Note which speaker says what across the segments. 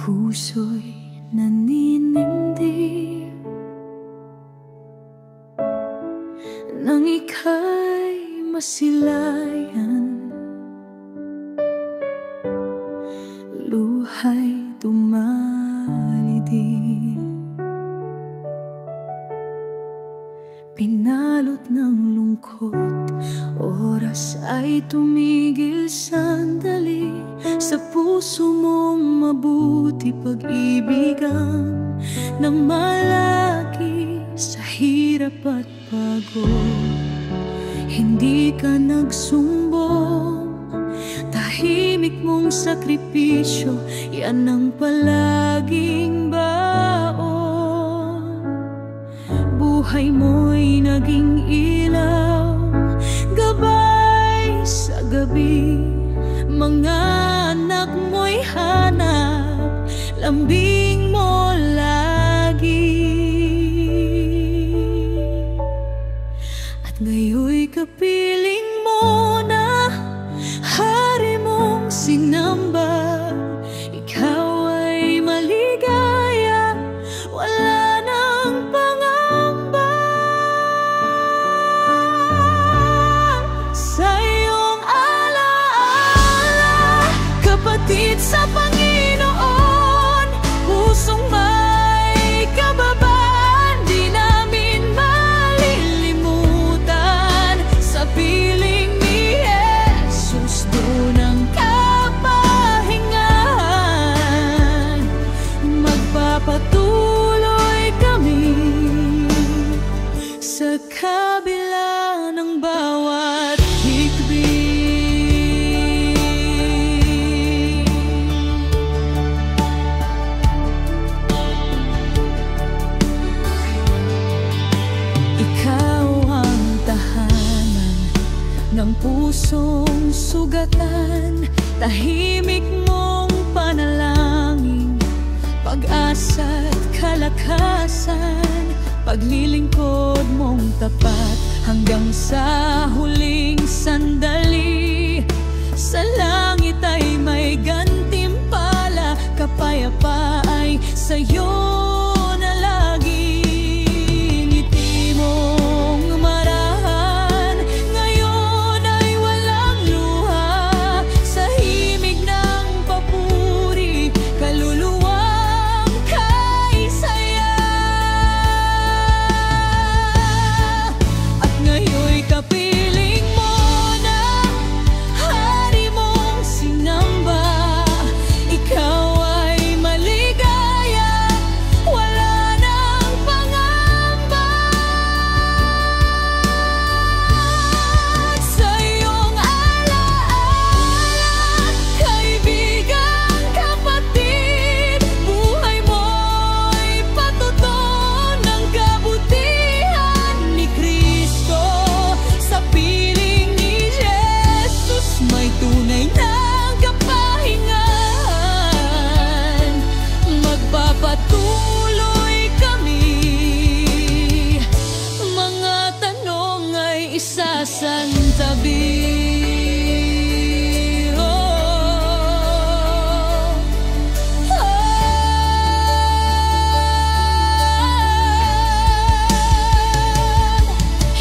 Speaker 1: puso'y naninimdim nang ika'y masilayan, luha'y dumalidin, pinalot ng lungkot, oras ay tumigil sandali. Sa puso mong mabuti pag-ibigan ng malaki sa hirap at pagod. Hindi ka nagsumbong, tahimik mong sakripisyo, yan ang palaging baon. Buhay mo'y naging ilaw, gabay sa gabi. Mga anak mo'y hanap, lambing mo lagi. At ngayon'y kapiling mo na hari mong sinamba. Ikaw ay maligaya, wala nang pangamba. Sa iyong alaala, kapatid sa Panginoon, pusong may kababaan, di namin malilimutan. Sa piling ni Jesus, doon ang kapahingahan. Magpapatuloy kami sa kabila ng bawat higpit. Ikaw ang tahanan ng pusong sugatan, tahimik mong panalangin, pag-asa't kalakasan, paglilingkod mong tapat hanggang sa huling sandali. Sa langit ay may gantimpala, kapayapa ay sa'yo na lagi. Ngiti mong marahan, ngayon ay walang luha, sa himig ng papuri, kaluluwang kay saya. At ngayon'y kapiling mo na hari mong sinamba. Ikaw ay maligaya, wala nang pangamba. Sa iyong alaala, kaibigan, kapatid, buhay mo'y patuton ng kabutihan ni Kristo. Sa piling ni Jesus, may tunay na kapahingahan. Magpapatuloy kami, mga tanong ay isasantabi.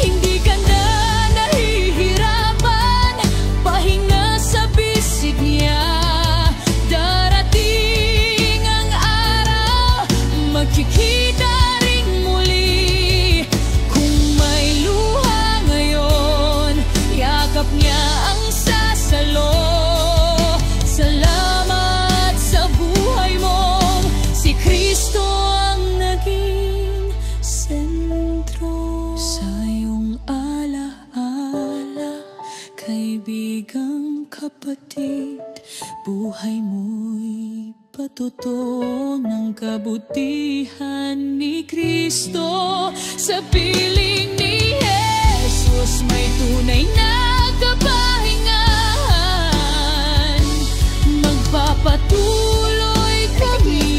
Speaker 1: Hindi ka na nahihirapan, pahinga sa bisig niya. Darating ang araw, magkikita ring muli. Kung may luha ngayon, yakap niya ang sasalo. Salamat sa buhay mo, si Kristo ang naging sentro. Sa iyong alaala, kaibigang kapatid, buhay mo'y patuto ng kabutihan ni Kristo. Sa piling ni Jesus, may tunay na kapahingahan. Magpapatuloy kami,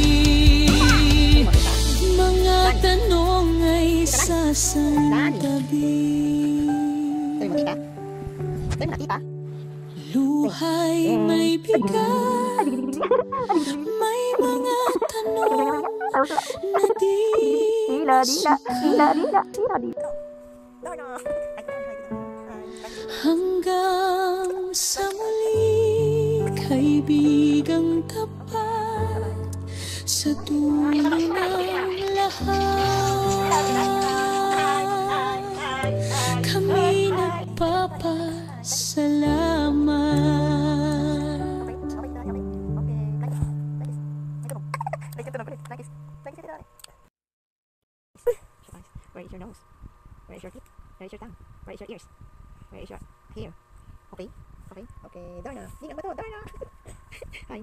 Speaker 1: mga tanong ay sasantabi. Luhay may bigat, may mga dito. Hanggang sa muli, kaibigang tapat sa dulo ng lahat, kami nagpapasalamat.
Speaker 2: Where is your nose? Where is your teeth? Where is your tongue? Where is your ears? Where is your hair? Okay? Okay? Okay, Darna. Di nga ba to? Darna! Hi.